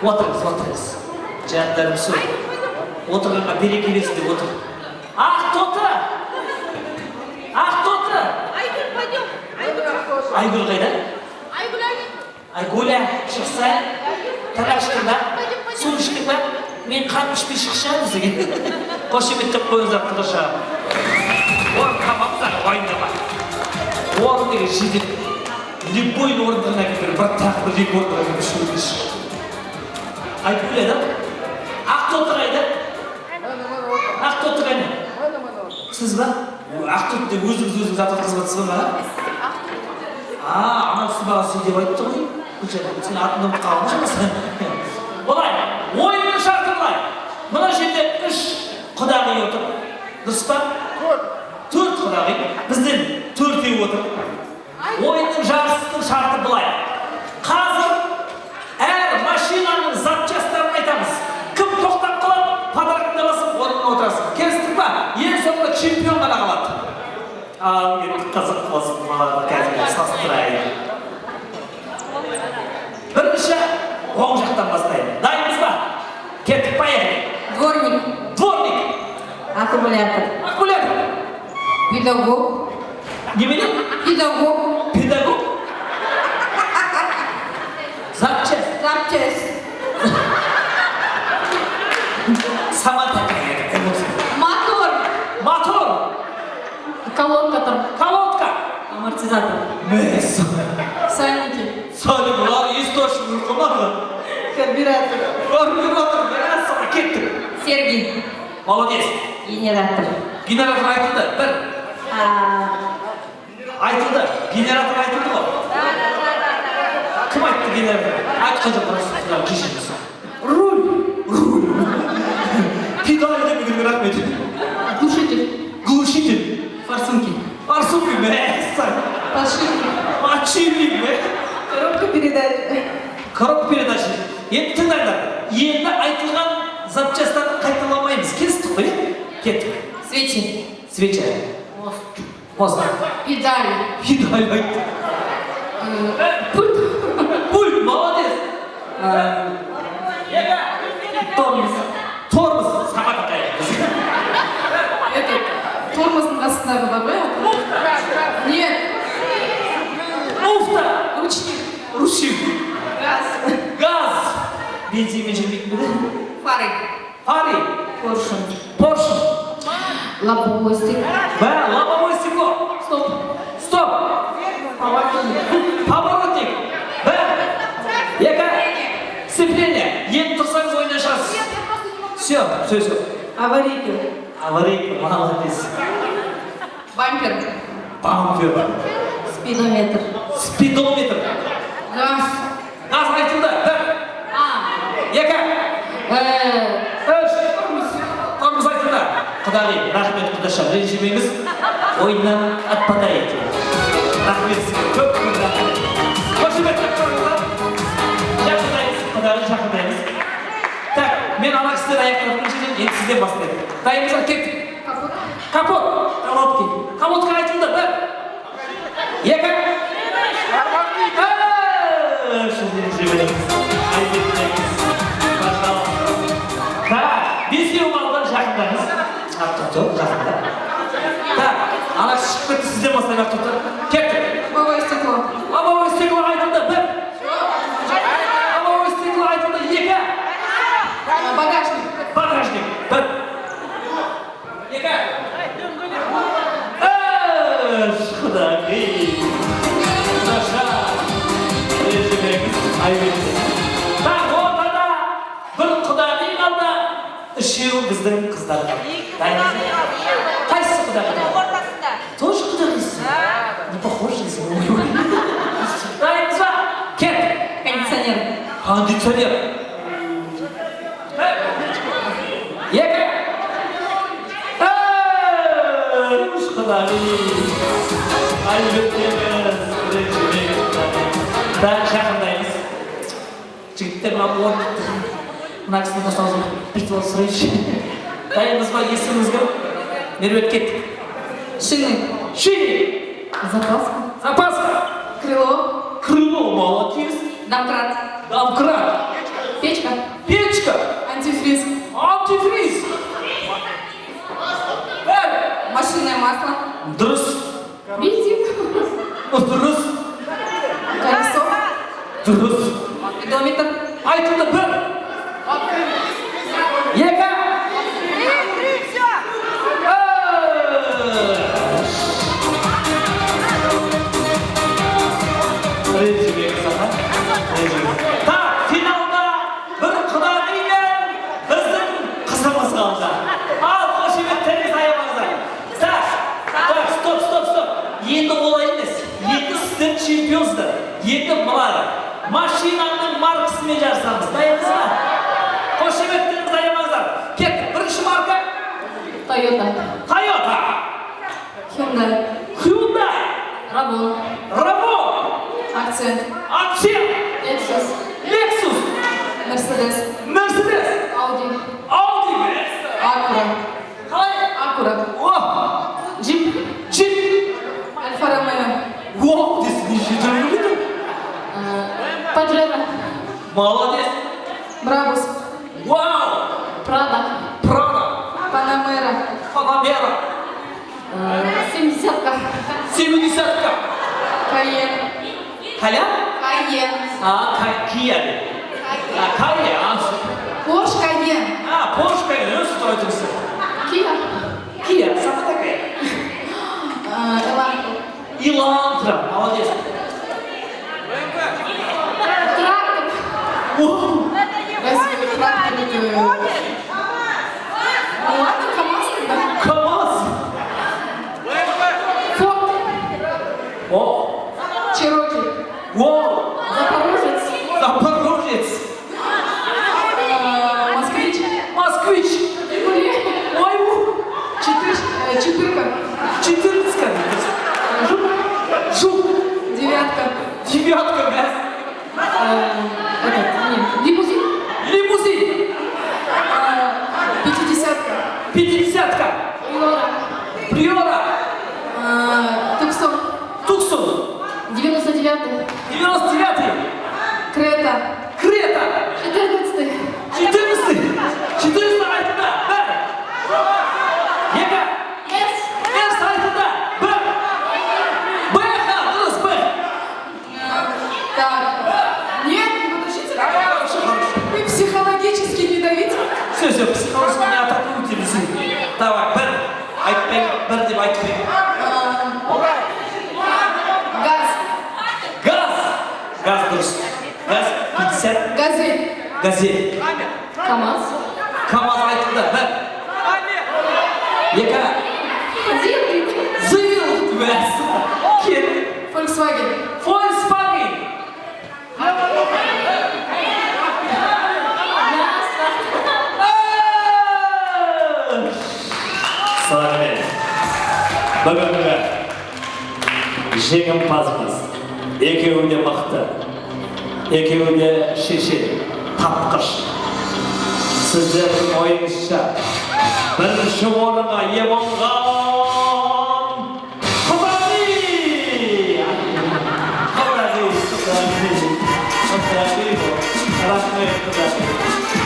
Отырыңыз, отырыңыз. Жандарым сол. Отырғанға береке берсін деп отыр. Ақтоты! Ақтоты! Айгүл, пойдем. Айгүл қайда? Айгүл шықса, тағаш қырда, су ішкін ба? Мен қан ішпей шықшамыз деген. Қошеметтеп қойыңыздар қыдырша. Орын қамамыздар, ойындама. Орын деген жедел. Любой орындығына келер, бір тағы бір екі орындыға келер шөлдеш. Айгүл еді? Ақтоты қайда? Ақтоты қайда? Сіз ба? Ақтоты деп өзіңіз атып қызбатсыз ба? Анау сіз бағасы деп айтты ғой. Сен атынан қалмыш мысың? Олай, ойынның шарты бұлай. Мына жерде 3 құдағи отыр. Дұрыс па? 4 құдағи. Бізден 4-еу отыр. Ойынның жарысының шарты бұлай. Қазір әр машинаның запчастарын айтамыз. Кім тоқтап қалады, подарканы басып, орнына отырасың. Келістік па? Ең соңында чемпион ғана қалады. Мен қызық болсын, маған қазір састырайын. Бірінші оң жақтан бастайын. Дайынбыз ба? Кеттік, поехали. Дворник. Дворник. Аккумулятор. Аккумулятор. Педагог. Немене? Педагог. Педагог. Запчасть. Запчасть. Сама такая. Мотор. Мотор. Колонка там. Колодка. Амортизатор. Место. Сальники. Сальник, ладно, источник, команда. Карбюратор. Карбюратор, место, кеттік. Серги. Молодец. Генератор. Генератор айтылды, бір. Айтылды, генератор айтылды ғой. Кім айтты генератор? Айтқанды просто кешіріңіз. Руль. Руль. Педаль деп бүгінгі рахмет. Глушитель. Глушитель. Форсунки. Форсунки, место. Подшипник. Подшипник, Коробка передач. Коробка передач. Енді тыңдаңдар. Енді айтылған запчастарды қайталамаймыз. Кестік қой, кеттік. Свечи. Свеча. Мост. Педаль. Педаль айтты. Пульт. Пульт, молодец. Тормоз. Тормоз. Сама такая. Тормоздың астындағы бар ғой? Нет. Муфта. Ручник. Ручник. Газ. Газ. Бензинмен жүрмейтін бе? Фары. Фары. Поршень. Поршень. Лобовое стекло. Лобовое стекло. Стоп. Стоп. Поворотник. Поворотник. Сцепление. Енді тұрсаңыз ойнай шығасыз. Все. Аварийка. Аварийка, молодец. Бампер. Бампер. Спидометр. Спидометр. Газ. Газ айтылды. Тормоз айтылды. Құдағи, рахмет құдаша, ренжімеңіз. Ойыннан отпадает. Рахмет сізге, көп рахмет. Қошеметтеп тұрыңыздар. Жақындаймыз, құдағи жақындаймыз. Так, мен ана кісілер аяқтыратын жерден енді сізден бастайды. Дайынбыз ба, кеттік. Капот. Колодки. Колодка айтылды, бір. Екі. Шылден жіберіңіз. Айбеттеңіз. Пожалуйста. Так, бесеу малдан жақындаймыз. Ақтоты, жақында. Так, ана шығып кетті, сізден бастайды Ақтоты. Кеттік. Лобовое стекло. Лобовое стекло айтылды, бір. Лобовое стекло айтылды, екі. Багажник. Багажник, бір. Екі. Құдағи. Құдаша. Ренжімеңіз, айбетті. Так, ортада бір құдағи қалды, үшеуі біздің қыздар. Қайсысы құдағи? Ортасында. Тоже құдағисың? Не похож дейсің? Дайынбыз ба? Кет. Кондиционер. Кондиционер. Екі. Құдағи. Айбеттеміз, ренжімеңіз. Так, жақындаймыз. Жігіттер ма орнықты. Мына кісінің қосауызын біртіп сұрайыншы. Дайынбыз ба, есіміңіз кім? Меруерт, кеттік. Шины. Шины. Запаска. Запаска. Крыло. Крыло, молодец. Домкрат. Домкрат. Печка. Дұрыс. Спидометр. Айтылды бір. Екі. Так, финалда бір құдағи мен біздің қызымыз қалды. Ал қошеметтеріңіз аямаңыздар. Так, стоп. Енді олай емес. Енді сіздер чемпионсыздар. Енді бұлар машинаның маркасымен жарысамыз. Дайынсыз ба? Қошеметтеріңіз аямаңыздар. Кеттік. Бірінші марка? Toyota. Hyundai. Ravon. Акцент. Lexus. Мерседес. Ауди. Қалай? Акура. Джип. Альфа Ромео. Паджеро. Молодец. Брабус. Прада. Панамера. 70-ка. 70-ка. Кайен. Кайен? Kia. Порш Кайен. Porsche Cayenne. Nasıl tutuyorsun? Kia. Sana da Kia. Elantra. Молодец. Трактор. Ладно, КамАЗ тогда. КамАЗ. Фото. Чироки. Запорожец. Москвич. Четырка. Жук. Девятка. Лимузин. 50-ка. Приора. Туксон. 99-й. Крета. 14-й. 14 айтында. Бір. Екі. Ерс айтында. Бір. Б-ха. Дұрыс. Б. Так. Нет, не подождите. Вы психологически не давите. Все, психологически не атакуйте bizi. Давай, бір. Бір деп айтпай. Газ дұрыс. Газ 50. Газель. КамАЗ. Айтында. Бір. Екі. Зил. Кет. Volkswagen. Сонымен, бүгінгі жеңімпазымыз екеуі де мықты, екеуі де шешен, тапқыш. Сіздердің ойыңызша бірінші орынға ие болған Құдағи. Рахмет, Құдағи.